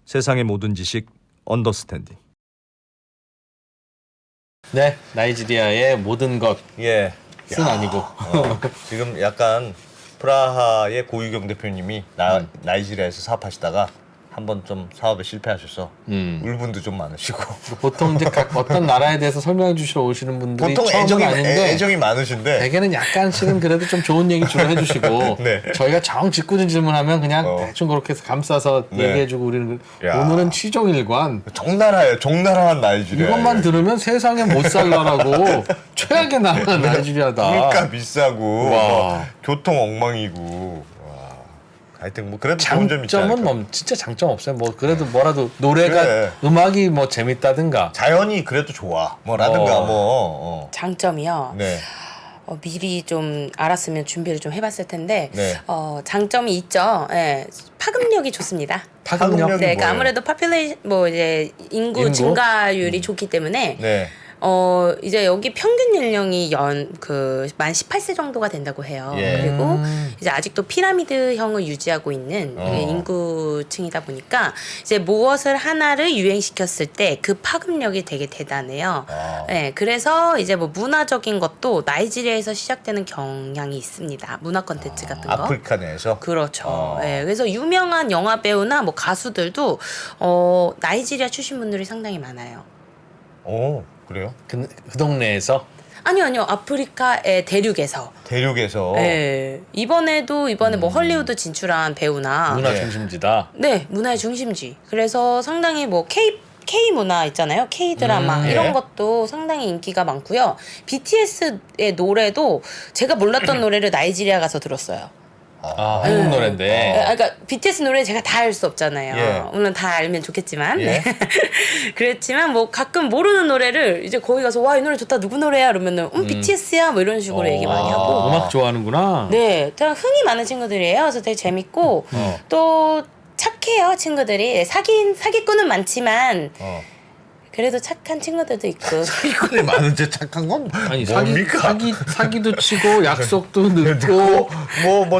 세상의 모든 지식 언더스탠딩. 네, 나이지리아의 모든 것은 예. 아니고 지금 약간 프라하의 고유경 대표님이 나이지리아에서 사업하시다가 한번 좀 사업에 실패하셔서 울분도 좀 많으시고 보통 이제 각 어떤 나라에 대해서 설명해 주시러 오시는 분들이 보통 처음은 아닌데 애정이 많으신데 대개는 약간씩은 그래도 좀 좋은 얘기 주로 해주시고 네. 저희가 정 짓궂은 질문하면 그냥 대충 그렇게 해서 감싸서 네. 얘기해주고 우리는 야. 오늘은 취종일관 적나라예요. 적나라한 나이지리아. 이것만 들으면 세상에 못 살 나라고 최악의 나라 나이지리아다. 물가 비싸고 와. 뭐 교통 엉망이고. 와. 하여튼 뭐 그래도 좋은 점이 있지 장점은 않을까. 뭐 진짜 장점 없어요. 뭐 그래도 뭐라도 노래가 그래. 음악이 뭐 재밌다든가 자연이 그래도 좋아. 뭐라든가 장점이요. 네. 미리 좀 알았으면 준비를 좀 해봤을 텐데 네. 장점이 있죠. 예, 파급력이 좋습니다. 파급력. 파급력이 네, 그러니까 뭐예요? 아무래도 뭐 이제 인구 증가율이 좋기 때문에 네. 이제 여기 평균 연령이 만 18세 정도가 된다고 해요. 예. 그리고 이제 아직도 피라미드형을 유지하고 있는 그 인구층이다 보니까 이제 무엇을 하나를 유행시켰을 때 그 파급력이 되게 대단해요. 네, 그래서 이제 뭐 문화적인 것도 나이지리아에서 시작되는 경향이 있습니다. 문화 콘텐츠 같은 거. 아프리카 내에서. 그렇죠. 예, 그래서 유명한 영화 배우나 뭐 가수들도 나이지리아 출신 분들이 상당히 많아요. 그래요? 그 동네에서 아니요. 아프리카의 대륙에서. 대륙에서. 예. 이번에 뭐 헐리우드 진출한 배우나. 문화 네. 중심지다. 네, 문화의 중심지. 그래서 상당히 뭐 K 문화 있잖아요. K 드라마 이런 예. 것도 상당히 인기가 많고요. BTS의 노래도 제가 몰랐던 노래를 나이지리아 가서 들었어요. 한국 노래인데 그러니까 BTS 노래 제가 다 알 수 없잖아요. 예. 물론 다 알면 좋겠지만. 예. 네. 그렇지만 뭐 가끔 모르는 노래를 이제 거기 가서 와, 이 노래 좋다. 누구 노래야? 그러면은 BTS야. 뭐 이런 식으로 얘기 많이 하고. 음악 좋아하는구나. 네, 되게 흥이 많은 친구들이에요. 그래서 되게 재밌고 또 착해요, 친구들이. 사기꾼은 많지만 그래도 착한 친구들도 있고. 사기꾼이 많은데 착한 건 아니 뭡니까? 사기도 치고 약속도 늦고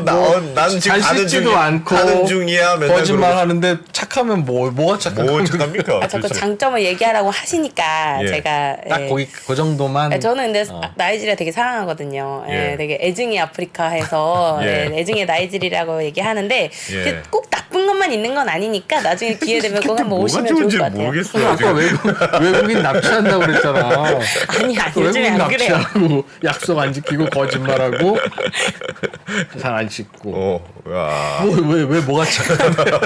난 지금 잘 가는 씻지도 중이야. 않고 가는 중이야. 맨날 거짓말 그러고. 하는데 착하면 뭐가 착한 뭐 거야? 착합니까? 자꾸 도대체. 장점을 얘기하라고 하시니까 예. 제가 딱 예. 거기 그 정도만. 저는 근데 나이지리아 되게 사랑하거든요. 예. 예, 되게 애증의 아프리카 해서 예. 애증의 나이지리라고 얘기하는데 예. 그게 꼭 나쁜 것만 있는 건 아니니까 나중에 기회 되면 꼭 한번 뭐가 오시면 좋을 좋은지 것 같아요. 모르겠어요. 아까 외국인 납치한다고 그랬잖아. 아니 요즘에 외국인 안 그래요. 납치하고 약속 안 지키고 거짓말하고 잘 안 씻고. 야. 왜 뭐가 착한데요?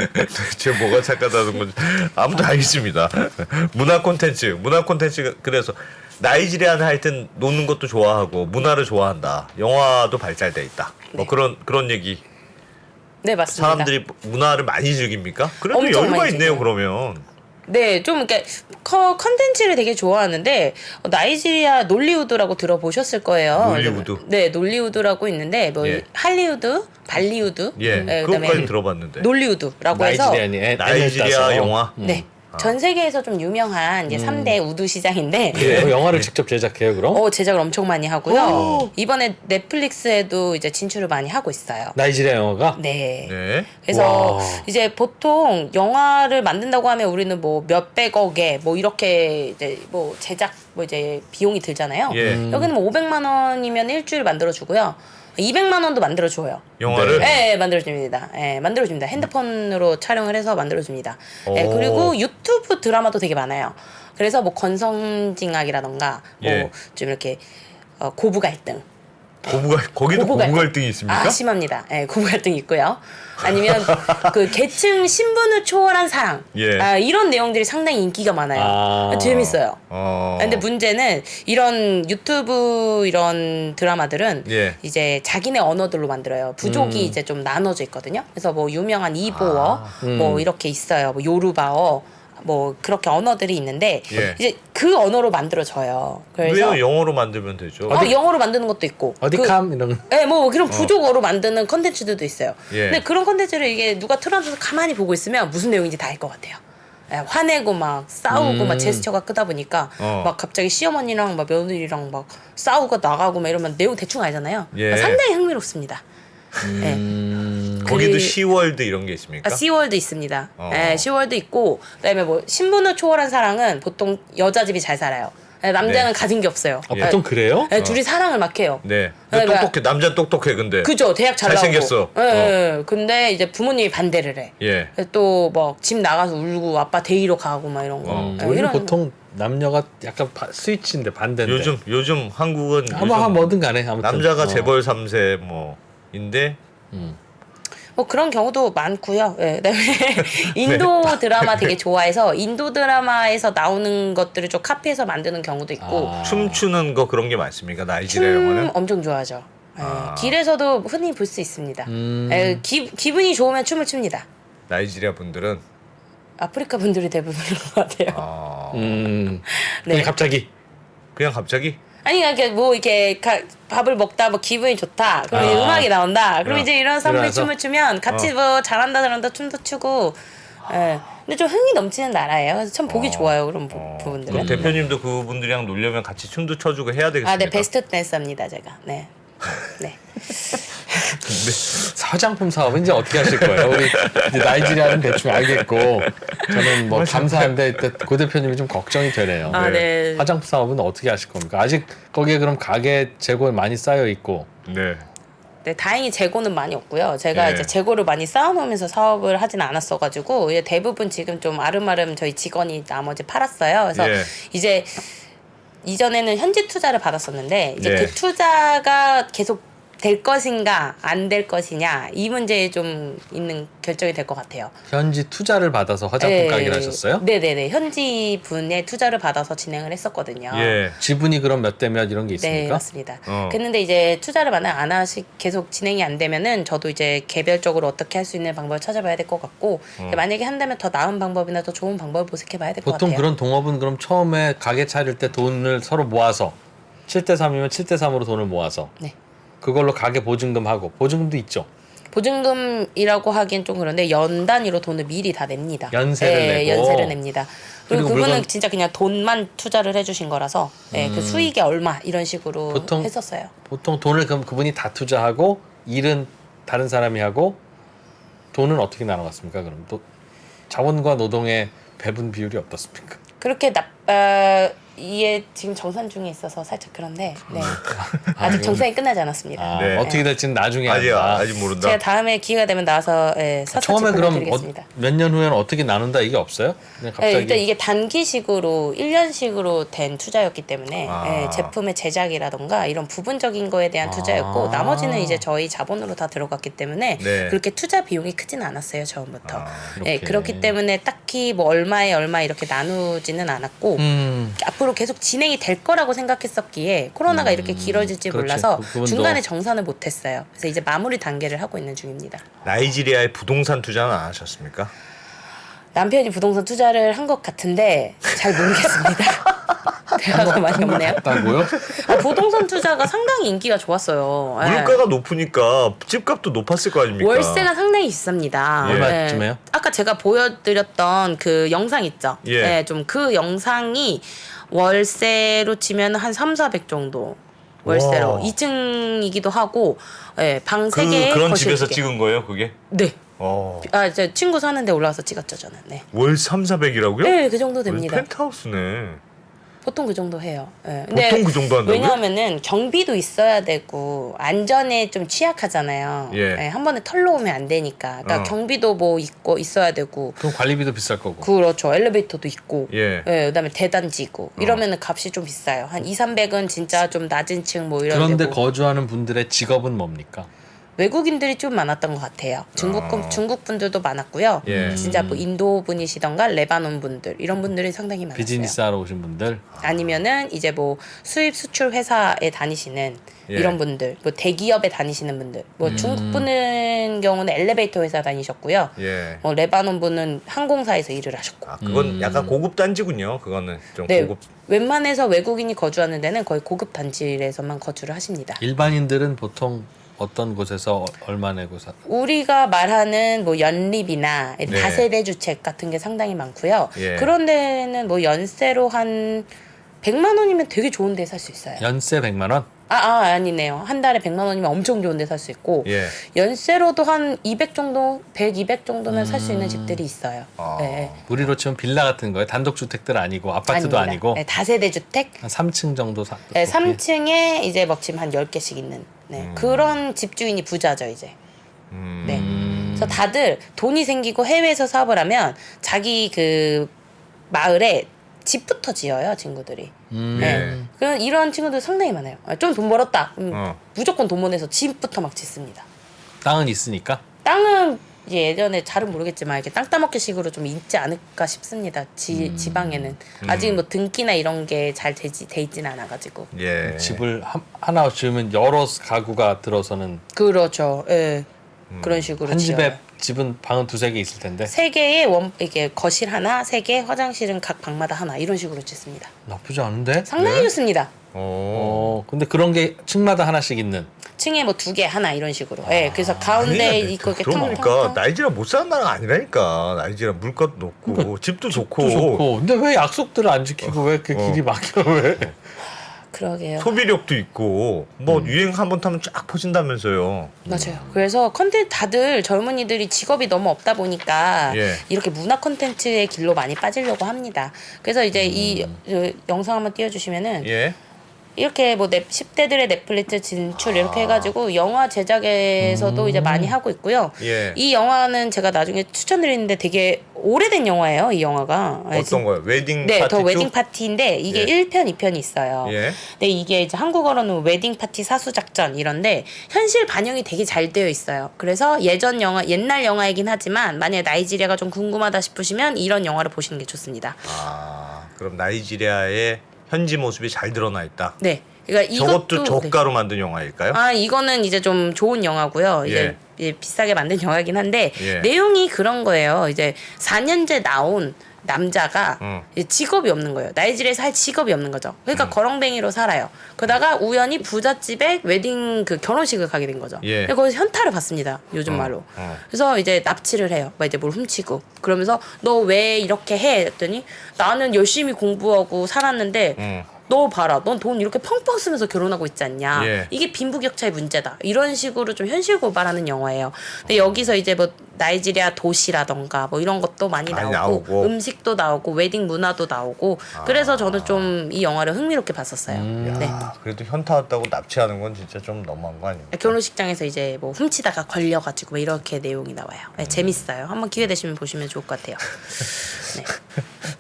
도대체 뭐가 착하다는 건지 아무튼 알겠습니다. 문화 콘텐츠 그래서 나이지리아는 하여튼 노는 것도 좋아하고 문화를 좋아한다. 영화도 발달돼 있다. 뭐 그런 얘기. 네, 맞습니다. 사람들이 문화를 많이 즐깁니까? 그래도 엄청 여유가 많이 있네요. 즐겨요. 그러면. 네, 좀 이렇게 컨텐츠를 되게 좋아하는데 나이지리아 놀리우드라고 들어보셨을 거예요. 놀리우드? 네, 놀리우드라고 있는데 뭐 예. 할리우드, 발리우드, 예, 그것까지 들어봤는데. 놀리우드라고 해서 나이지리아 영화. 네. 전 세계에서 좀 유명한 이제 3대 우드 시장인데 예. 영화를 직접 제작해요, 그럼? 제작을 엄청 많이 하고요. 이번에 넷플릭스에도 이제 진출을 많이 하고 있어요. 나이지리아 영화가? 네. 네. 그래서 와. 이제 보통 영화를 만든다고 하면 우리는 뭐 몇백억에 뭐 이렇게 이제 뭐 제작 뭐 이제 비용이 들잖아요. 예. 여기는 뭐 500만 원이면 일주일 만들어 주고요. 200만 원도 만들어 줘요. 영화를. 네, 만들어줍니다. 네, 만들어줍니다. 핸드폰으로 촬영을 해서 만들어줍니다. 네, 오. 그리고 유튜브 드라마도 되게 많아요. 그래서 뭐 건성징악이라던가 예. 뭐 좀 이렇게 고부 갈등. 거기도 고부 갈등. 갈등이 있습니까? 심합니다. 네, 고부 갈등이 있고요. 아니면 그 계층 신분을 초월한 사랑. 예. 이런 내용들이 상당히 인기가 많아요. 재밌어요. 근데 문제는 이런 유튜브 이런 드라마들은 예. 이제 자기네 언어들로 만들어요. 부족이 이제 좀 나눠져 있거든요. 그래서 뭐 유명한 이보어 뭐 이렇게 있어요. 뭐 요르바어 뭐 그렇게 언어들이 있는데 예. 이제 그 언어로 만들어져요. 그래서 왜요? 영어로 만들면 되죠. 영어로 만드는 것도 있고 어디캄 이런. 네, 뭐 그런 부족어로 만드는 컨텐츠들도 있어요. 예. 근데 그런 컨텐츠를 이게 누가 틀어줘서 가만히 보고 있으면 무슨 내용인지 다 알 것 같아요. 예, 화내고 막 싸우고 막 제스처가 크다 보니까 막 갑자기 시어머니랑 막 며느리랑 막 싸우고 나가고 막 이러면 내용 대충 알잖아요. 예. 상당히 흥미롭습니다. 거기도 그리- 시월드 이런 게 있습니까? 시월드 있습니다. 어. 네, 시월드 있고 그다음에 뭐 신분을 초월한 사랑은 보통 여자 집이 잘 살아요. 남자는 네. 가진 게 없어요. 아, 보통 그래요? 둘이 사랑을 막 해요. 네. 네, 근데 똑똑해. 남자 똑똑해. 근데. 그죠? 대학 잘 잘생겼어. 나오고. 예. 근데 이제 부모님이 반대를 해. 예. 또 뭐 집 나가서 울고 아빠 데리러 가고 막 이런 거. 예, 오히려 이런 보통 남녀가 약간 스위치인데 반대인데. 요즘 한국은 아마 요즘 뭐든 간에 아무튼 남자가 재벌 3세 뭐인데 뭐 그런 경우도 많고요. 예. 그다음에 인도 드라마 되게 좋아해서 인도 드라마에서 나오는 것들을 좀 카피해서 만드는 경우도 있고 춤추는 거 그런 게 많습니까? 나이지리아 춤 영화는? 엄청 좋아하죠. 예. 길에서도 흔히 볼 수 있습니다. 예, 기분이 좋으면 춤을 춥니다. 나이지리아 분들은 아프리카 분들이 대부분인 것 같아요. 그냥 네. 갑자기 그냥 갑자기 아니 이렇게 뭐 이렇게 밥을 먹다 뭐 기분이 좋다. 그럼 이제 음악이 나온다. 그럼 이제 이런 사람들이 일어나서? 춤을 추면 같이 뭐 잘한다 춤도 추고. 예. 근데 좀 흥이 넘치는 나라예요. 그래서 참 보기 좋아요 그런 부분들은. 그럼 대표님도 그분들이랑 놀려면 같이 춤도 춰주고 해야 되겠습니까? 아, 네 베스트 댄서입니다 제가. 네. 네. 화장품 사업은 이제 어떻게 하실 거예요? 우리 이제 나이지리아는 대충 알겠고 저는 뭐 감사한데 고 대표님이 좀 걱정이 되네요. 아, 네. 화장품 사업은 어떻게 하실 겁니까? 아직 거기에 그럼 가게 재고 많이 쌓여 있고 네. 네, 다행히 재고는 많이 없고요. 제가 예. 이제 재고를 많이 쌓아놓으면서 사업을 하진 않았어가지고 이제 대부분 지금 좀 아름아름 저희 직원이 나머지 팔았어요. 그래서 예. 이제 이전에는 현지 투자를 받았었는데 이제 예. 그 투자가 계속 될 것인가 안 될 것이냐 이 문제에 좀 있는 결정이 될 것 같아요. 현지 투자를 받아서 화장품 가게를 하셨어요? 네네네. 현지 분의 투자를 받아서 진행을 했었거든요. 예. 지분이 그럼 몇 대 몇 이런 게 네, 있습니까? 맞습니다. 어. 그런데 이제 투자를 만약 안 하시 계속 진행이 안 되면은 저도 이제 개별적으로 어떻게 할 수 있는 방법을 찾아봐야 될 것 같고 만약에 한다면 더 나은 방법이나 더 좋은 방법을 모색해봐야 될 것 보통 같아요. 그런 동업은 그럼 처음에 가게 차릴 때 돈을 서로 모아서 7대 3이면 7대 3으로 돈을 모아서 네. 그걸로 가게 보증금하고 보증금도 있죠. 보증금이라고 하기엔 좀 그런데 연 단위로 돈을 미리 다 냅니다. 연세를 네, 내고. 연세를 냅니다. 그리고 그리고 그분은 물건- 진짜 그냥 돈만 투자를 해주신 거라서 네, 그 수익이 얼마 이런 식으로 보통- 했었어요. 보통 돈을 그럼 그분이 다 투자하고 일은 다른 사람이 하고 돈은 어떻게 나눠갔습니까? 그럼 또 자원과 노동의 배분 비율이 어떻습니까? 그렇게 이게 지금 정산 중에 있어서 살짝 그런데 네. 아직 정산이 끝나지 않았습니다. 아, 네. 어떻게 될지는 나중에 아직 한다. 아직 모른다. 제가 다음에 기회가 되면 나와서 사사치 처음에 그럼 보여드리겠습니다. 몇 년 후에는 어떻게 나눈다 이게 없어요? 그냥 네, 갑자기 일단 이게 단기식으로 1년식으로 된 투자였기 때문에 아. 제품의 제작이라던가 이런 부분적인 거에 대한 투자였고 나머지는 이제 저희 자본으로 다 들어갔기 때문에 네. 그렇게 투자 비용이 크지는 않았어요 처음부터. 네, 이렇게. 그렇기 때문에 딱히 뭐 얼마에 얼마 이렇게 나누지는 않았고 앞으로 계속 진행이 될 거라고 생각했었기에 코로나가 이렇게 길어질지 그렇지. 몰라서 그 부분도. 중간에 정산을 못했어요. 그래서 이제 마무리 단계를 하고 있는 중입니다. 나이지리아의 부동산 투자는 안 하셨습니까? 남편이 부동산 투자를 한 것 같은데 잘 모르겠습니다. 대화가 많이 없네요. 했다고요? 부동산 투자가 상당히 인기가 좋았어요. 예. 물가가 높으니까 집값도 높았을 거 아닙니까? 월세가 상당히 비쌉니다. 예. 얼마쯤에요? 아까 제가 보여드렸던 그 영상 있죠. 예. 좀 그 영상이 월세로 치면 한 3,400 정도. 월세로 와. 2층이기도 하고 방 3개에 그런 거실 집에서 2개. 찍은 거예요, 그게? 네. 저 친구 사는데 올라와서 찍었죠 저는. 네. 월 3,400이라고요? 네, 그 정도 됩니다. 펜트하우스네. 보통 그 정도 해요. 예. 보통 그 정도 한다고요? 왜냐하면은 경비도 있어야 되고 안전에 좀 취약하잖아요. 예. 한 번에 털러 오면 안 되니까. 그러니까 경비도 뭐 있고 있어야 되고. 그럼 관리비도 비쌀 거고. 그렇죠. 엘리베이터도 있고. 예. 그다음에 대단지고. 이러면은 값이 좀 비싸요. 한 2,300은 진짜 좀 낮은 층 뭐 이런 그런데 데고. 거주하는 분들의 직업은 뭡니까? 외국인들이 좀 많았던 것 같아요. 중국 분들도 많았고요. 예. 진짜 뭐 인도 분이시던가 레바논 분들 이런 분들이 상당히 많았어요. 비즈니스 하러 오신 분들. 아니면은 이제 뭐 수입 수출 회사에 다니시는 예. 이런 분들, 뭐 대기업에 다니시는 분들, 뭐 중국 분은 경우는 엘리베이터 회사 다니셨고요. 예. 레바논 분은 항공사에서 일을 하셨고. 아, 그건 약간 고급 단지군요. 그거는 좀 네, 고급. 웬만해서 외국인이 거주하는 데는 거의 고급 단지에서만 거주를 하십니다. 일반인들은 보통 어떤 곳에서 얼마 내고 사? 우리가 말하는 뭐 연립이나 네. 다세대 주택 같은 게 상당히 많고요. 예. 그런 데는 뭐 연세로 한 100만 원이면 되게 좋은 데 살 수 있어요. 연세 100만 원? 아니네요. 한 달에 100만 원이면 엄청 좋은 데 살 수 있고 예. 연세로도 한 200 정도, 100, 200 정도면 살 수 있는 집들이 있어요. 아. 네. 우리로 치면 빌라 같은 거예요. 단독주택들 아니고 아파트도 아닙니다. 아니고 네, 다세대 주택. 한 3층 정도 사. 네, 3층에 이제 먹집 한 10개씩 있는 그런 집주인이 부자죠, 이제. 네. 그래서 다들 돈이 생기고 해외에서 사업을 하면 자기 그 마을에 집부터 지어요, 친구들이. 네. 그런 이런 친구들 상당히 많아요. 좀 돈 벌었다. 무조건 돈 보내서 집부터 막 짓습니다. 땅은 있으니까. 땅은 이제 예전에 잘은 모르겠지만 이렇게 땅 따먹기식으로 좀 있지 않을까 싶습니다. 지방에는 아직 뭐 등기나 이런 게 잘 돼 있지는 않아가지고. 예. 집을 하나 지으면 여러 가구가 들어서는 그렇죠. 예. 그런 식으로 한 집에 지어요. 집은 방은 2-3개 있을 텐데 세 개의 이게 거실 하나, 3개, 화장실은 각 방마다 하나 이런 식으로 짓습니다. 나쁘지 않은데. 상당히 좋습니다. 근데 그런 게 층마다 하나씩 있는. 층에 뭐 2개 하나 이런 식으로. 예. 그래서 가운데 아니, 이거 이렇게 그러니까 텅텅텅. 나이지리아 못 사는 나라가 아니라니까. 나이지리아 물가도 높고 집도 좋고 좋고. 근데 왜 약속들을 안 지키고 왜 이렇게 길이 막혀 왜? 그러게요. 소비력도 있고 뭐 유행 한번 타면 쫙 퍼진다면서요. 맞아요. 그래서 다들 젊은이들이 직업이 너무 없다 보니까 예. 이렇게 문화 콘텐츠의 길로 많이 빠지려고 합니다. 그래서 이제 이 영상 한번 띄워주시면은 예. 이렇게 뭐 10대들의 넷플릭스 진출 이렇게 해가지고 영화 제작에서도 이제 많이 하고 있고요. 예. 이 영화는 제가 나중에 추천드리는데 되게 오래된 영화예요. 이 영화가. 어떤 거요? 웨딩 네, 파티 더 쪽? 웨딩 파티인데 이게 예. 1편, 2편이 있어요. 예. 근데 이게 이제 한국어로는 웨딩 파티 사수 작전 이런데 현실 반영이 되게 잘 되어 있어요. 그래서 옛날 영화이긴 하지만 만약에 나이지리아가 좀 궁금하다 싶으시면 이런 영화를 보시는 게 좋습니다. 아, 그럼 나이지리아의 현지 모습이 잘 드러나 있다. 네. 그러니까 저것도 이것도 저가로 만든 영화일까요? 이거는 이제 좀 좋은 영화고요. 이제 비싸게 만든 영화긴 한데 예. 내용이 그런 거예요. 이제 4년째 나온 남자가 이제 직업이 없는 거예요. 나이지리아에서 할 직업이 없는 거죠. 그러니까 거렁뱅이로 살아요. 그러다가 우연히 부잣집에 웨딩 그 결혼식을 가게 된 거죠. 예. 근데 거기서 현타를 받습니다. 요즘 말로. 그래서 이제 납치를 해요. 막 이제 뭘 훔치고. 그러면서 너 왜 이렇게 해? 했더니 나는 열심히 공부하고 살았는데 너 봐라. 넌 돈 이렇게 펑펑 쓰면서 결혼하고 있지 않냐. 예. 이게 빈부격차의 문제다. 이런 식으로 좀 현실 고발하는 영화예요. 근데 여기서 이제 뭐 나이지리아 도시라던가 뭐 이런 것도 많이 나오고 음식도 나오고 웨딩 문화도 나오고 그래서 저는 좀 이 영화를 흥미롭게 봤었어요. 네. 그래도 현타 왔다고 납치하는 건 진짜 좀 너무한 거 아닙니까? 결혼식장에서 이제 뭐 훔치다가 걸려가지고 뭐 이렇게 내용이 나와요. 네, 재밌어요. 한번 기회 되시면 보시면 좋을 것 같아요. 네.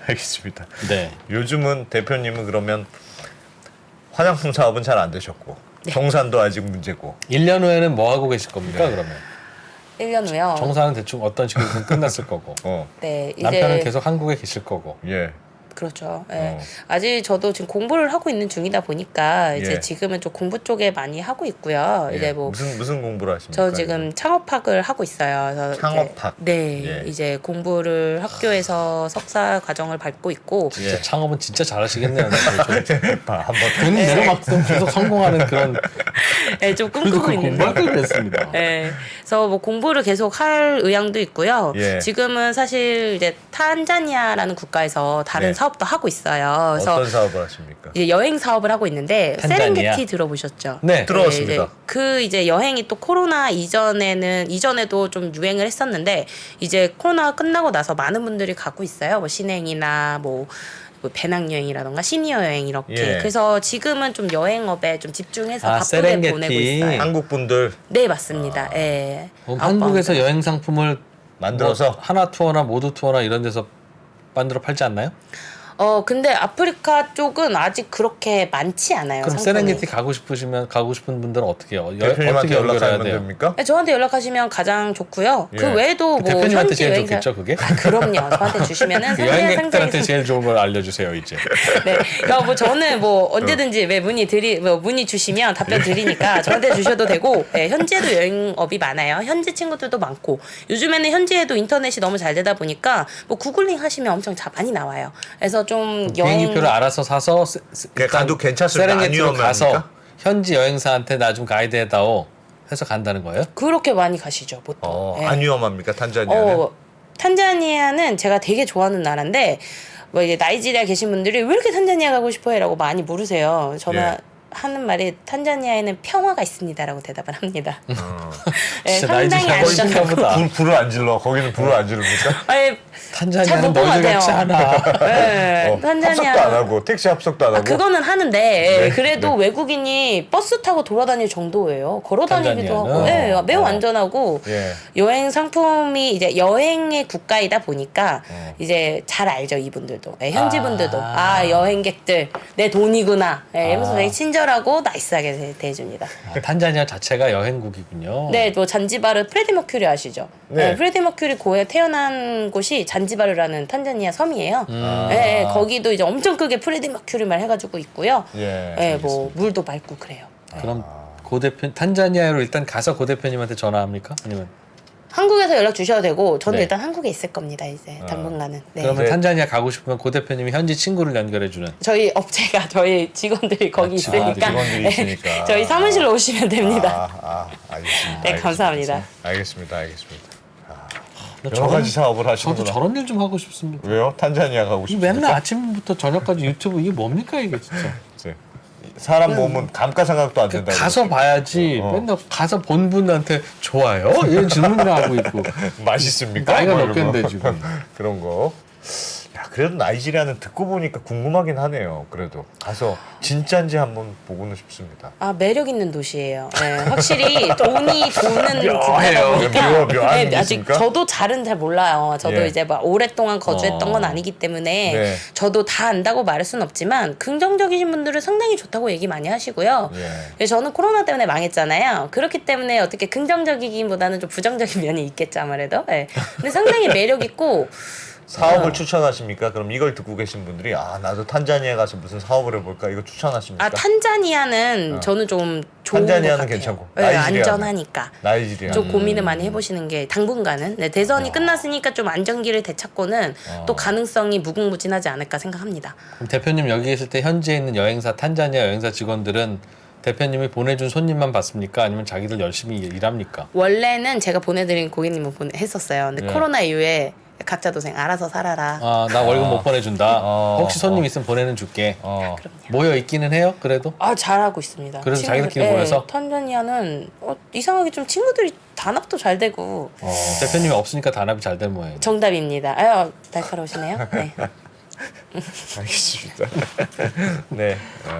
알겠습니다. 네. 요즘은 대표님은 그러면 화장품 사업은 잘 안 되셨고 정산도 아직 문제고 1년 후에는 뭐 하고 계실 겁니까 그러면? 1년 후요. 정산은 대충 어떤 식으로 끝났을 거고. 네, 이제 남편은 계속 한국에 계실 거고. 예. 그렇죠. 예. 아직 저도 지금 공부를 하고 있는 중이다 보니까 이제 예. 지금은 좀 공부 쪽에 많이 하고 있고요. 예. 이제 뭐 무슨 공부를 하십니까? 저 지금 창업학을 하고 있어요. 그래서 창업학. 네, 예. 이제 공부를 학교에서 석사 과정을 밟고 있고. 진짜 창업은 진짜 잘하시겠네요. 한번 돈 내는 만큼 계속 성공하는 그런. 네, 좀 꿈꾸고 있는데. 공부할 걸 그랬습니다. 네, 그래서 뭐 공부를 계속 할 의향도 있고요. 예. 지금은 사실 이제 탄자니아라는 국가에서 다른 네. 사업도 하고 있어요. 그래서 어떤 사업을 하십니까? 이제 여행 사업을 하고 있는데 탄자니아. 세렝게티 들어보셨죠? 네. 들어봤습니다. 이제 여행이 또 코로나 이전에도 좀 유행을 했었는데 이제 코로나가 끝나고 나서 많은 분들이 가고 있어요. 뭐 신행이나 뭐 배낭여행이라던가 시니어 여행 이렇게. 예. 그래서 지금은 좀 여행업에 좀 집중해서 바쁘게 세렝게티. 보내고 있어요. 한국 분들 네, 맞습니다. 예. 그럼 한국에서 여행 상품을 만들어서 뭐 하나 투어나 모두 투어나 이런 데서 만들어 팔지 않나요? 근데 아프리카 쪽은 아직 그렇게 많지 않아요. 그럼 상품이. 세렝게티 가고 싶은 분들은 어떻게 해요? 대표님한테 어떻게 연결해야 연락하면 돼요? 됩니까? 네, 저한테 연락하시면 가장 좋고요. 예. 그 외에도 뭐 대표님한테 현지 제일 여행사 좋겠죠, 그게? 그럼요. 저한테 주시면은 여행객들한테 상세히 제일 좋은 걸 알려주세요 이제. 네, 그러니까 뭐 저는 뭐 언제든지 왜 문의 주시면 답변 드리니까 저한테 주셔도 되고, 네, 현지에도 여행업이 많아요. 현지 친구들도 많고, 요즘에는 현지에도 인터넷이 너무 잘 되다 보니까 뭐 구글링 하시면 엄청 많이 나와요. 그래서 좀 비행기표를 알아서 사서 가도 괜찮습니까? 안 세렝게티로 위험합니까? 가서 현지 여행사한테 나 좀 가이드 해다오 해서 간다는 거예요? 그렇게 많이 가시죠 보통. 네. 안 위험합니까? 탄자니아는? 탄자니아는 제가 되게 좋아하는 나라인데 뭐 이제 나이지리아 계신 분들이 왜 이렇게 탄자니아 가고 싶어해라고 많이 물으세요. 저는 예. 하는 말이 탄자니아에는 평화가 있습니다라고 대답을 합니다. 네, 진짜 나이 상당히 하고 싶은가 안전하고. 보다. 불을 안 질러. 거기는 불을 안 지릅니까? 아니, 탄자니아는 잘못본 것 너희들 같지 같아요. 않아. 네, 합석도 안 하고 택시 합석도 안 하고. 그거는 하는데 그래도 외국인이 버스 타고 돌아다닐 정도예요. 걸어 다니기도 하고, 탄자니아는? 매우 안전하고 예. 여행 상품이 이제 여행의 국가이다 보니까 이제 잘 알죠 이분들도 현지 분들도 여행객들 내 돈이구나 이러면서 되게 친절하고 나이스하게 대해줍니다. 탄자니아 자체가 여행국이군요. 네, 뭐 잔지바르 프레디 머큐리 아시죠? 네. 네, 프레디 머큐리 고에 태어난 곳이 잔지바르라는 탄자니아 섬이에요. 네, 거기도 이제 엄청 크게 프레디 머큐리만 해가지고 있고요. 예. 네, 뭐 물도 맑고 그래요. 그럼 고 대표 탄자니아로 일단 가서 고 대표님한테 전화합니까? 아니면 한국에서 연락 주셔도 되고 저는 네. 일단 한국에 있을 겁니다. 이제 당분간은. 네. 그러면 네. 탄자니아 가고 싶으면 고 대표님이 현지 친구를 연결해주는. 저희 업체가 저희 직원들이 거기 있으니까, 직원들이 있으니까. 저희 사무실로 오시면 됩니다. 알겠습니다. 네, 감사합니다. 알겠습니다. 여러 저런- 가지 사업을 저도 하시는구나. 저런 일 좀 하고 싶습니다. 왜요? 탄자니아 가고 이 싶습니까? 맨날 아침부터 저녁까지 유튜브 이게 뭡니까 이게 진짜. 네. 사람 몸은 감가상각도 안 된다고. 가서 봐야지. 맨날 가서 본 분한테 좋아요? 이런 질문을 하고 있고. 맛있습니까? 나이가 뭐 몇 이런 갠데 거. 지금. 그런 거. 야, 그래도 나이지리아는 듣고 보니까 궁금하긴 하네요. 그래도 가서 진짜인지 한번 보고는 싶습니다. 매력 있는 도시예요. 네, 확실히 돈이 도는 묘해요. 국가다 보니까. 묘한 게 아직 있습니까? 저도 잘은 잘 몰라요. 저도 예. 이제 막 오랫동안 거주했던 건 아니기 때문에 네. 저도 다 안다고 말할 수는 없지만 긍정적이신 분들은 상당히 좋다고 얘기 많이 하시고요. 예. 저는 코로나 때문에 망했잖아요. 그렇기 때문에 어떻게 긍정적이기보다는 좀 부정적인 면이 있겠죠 아무래도. 네. 근데 상당히 매력 있고. 사업을 추천하십니까? 그럼 이걸 듣고 계신 분들이 나도 탄자니아 가서 무슨 사업을 해볼까 이거 추천하십니까? 탄자니아는 저는 좀 좋은 탄자니아는 것 같아요. 괜찮고, 네, 나이지리아는? 안전하니까. 나이지리아. 좀 고민을 많이 해보시는 게 당분간은 대선이 끝났으니까 좀 안정기를 되찾고는 또 가능성이 무궁무진하지 않을까 생각합니다. 그럼 대표님 여기 있을 때 현지에 있는 여행사 탄자니아 여행사 직원들은 대표님이 보내준 손님만 받습니까? 아니면 자기들 열심히 일합니까? 원래는 제가 보내드린 고객님은 했었어요. 근데 네. 코로나 이후에 각자 도생 알아서 살아라. 나 월급 못 보내준다. 혹시 손님 어. 있으면 보내는 줄게. 그럼요. 모여 있기는 해요. 그래도 잘하고 있습니다. 그래서 자기들끼리 모여서? 탄자니아는 이상하게 좀 친구들이 단합도 잘 되고 대표님이 없으니까 단합이 잘 될 모양이에요. 정답입니다. 날카로우시네요. 네. 알겠습니다. 네.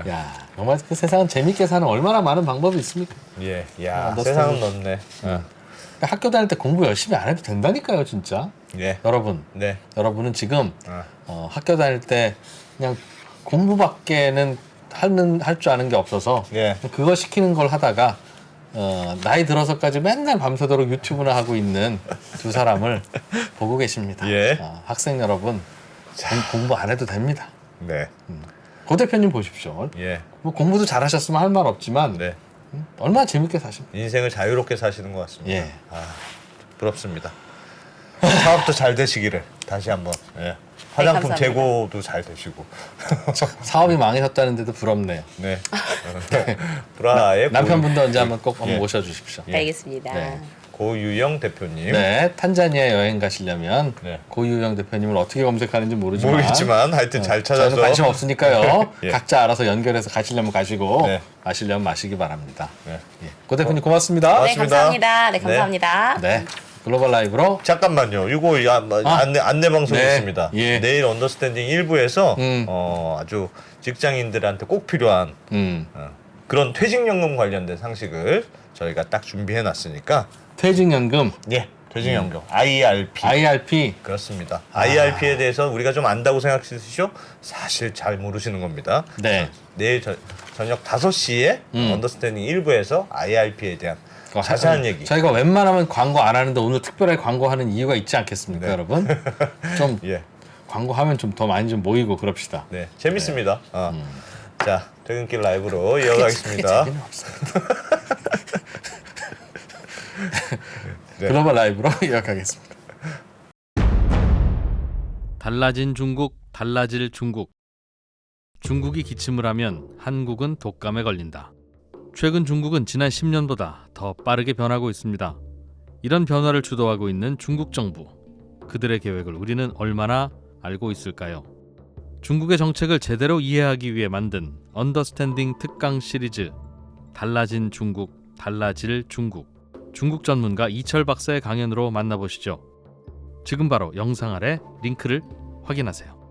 야 정말 그 세상은 재밌게 사는 얼마나 많은 방법이 있습니까? 예. 야, 언더스탠딩. 세상은 넓네. 그러니까 학교 다닐 때 공부 열심히 안 해도 된다니까요, 진짜. 예. 여러분, 네. 여러분은 지금 학교 다닐 때 그냥 공부밖에는 할 줄 아는 게 없어서 예. 그거 시키는 걸 하다가 나이 들어서까지 맨날 밤새도록 유튜브나 하고 있는 두 사람을 보고 계십니다. 예. 학생 여러분 공부 안 해도 됩니다. 네. 고 대표님 보십시오. 예. 뭐 공부도 잘하셨으면 할 말 없지만 네. 얼마나 재밌게 사십니까? 인생을 자유롭게 사시는 것 같습니다. 예. 부럽습니다. 사업도 잘 되시기를 다시 한번. 예. 화장품 감사합니다. 재고도 잘 되시고. 사업이 망하셨다는데도 부럽네요. 네. 브라의 남편분도 언제 한번 꼭 한번 예. 모셔주십시오. 알겠습니다. 네. 고유영 대표님. 네, 탄자니아 여행 가시려면 네. 고유영 대표님을 어떻게 검색하는지 모르지만 하여튼 잘 찾아서 저는 관심 없으니까요. 예. 각자 알아서 연결해서 가시려면 가시고 네. 마시려면 마시기 바랍니다. 네. 예. 고 대표님 고맙습니다. 네, 고맙습니다. 감사합니다. 네, 네. 감사합니다. 네, 글로벌 라이브로 잠깐만요. 이거 안내 방송이 네. 있습니다. 예. 내일 언더스탠딩 1부에서 음. 아주 직장인들한테 꼭 필요한 그런 퇴직연금 관련된 상식을 저희가 딱 준비해 놨으니까 퇴직연금, 예, 퇴직연금 IRP IRP 그렇습니다. IRP에 대해서 우리가 좀 안다고 생각하시죠? 사실 잘 모르시는 겁니다. 네. 내일 저녁 5시에 언더스탠딩 1부에서 IRP에 대한 자세한 얘기. 저희가 웬만하면 광고 안 하는데 오늘 특별하게 광고하는 이유가 있지 않겠습니까, 네. 여러분? 좀 예, 광고하면 좀 더 많이 좀 모이고 그럽시다. 네, 재밌습니다. 자, 퇴근길 라이브로 이어가겠습니다. 재미는 없어요. 네. 글로벌 라이브로 이어가겠습니다. 달라진 중국, 달라질 중국. 중국이 기침을 하면 한국은 독감에 걸린다. 최근 중국은 지난 10년보다 더 빠르게 변하고 있습니다. 이런 변화를 주도하고 있는 중국 정부. 그들의 계획을 우리는 얼마나 알고 있을까요? 중국의 정책을 제대로 이해하기 위해 만든 언더스탠딩 특강 시리즈 달라진 중국, 달라질 중국. 중국 전문가 이철 박사의 강연으로 만나보시죠. 지금 바로 영상 아래 링크를 확인하세요.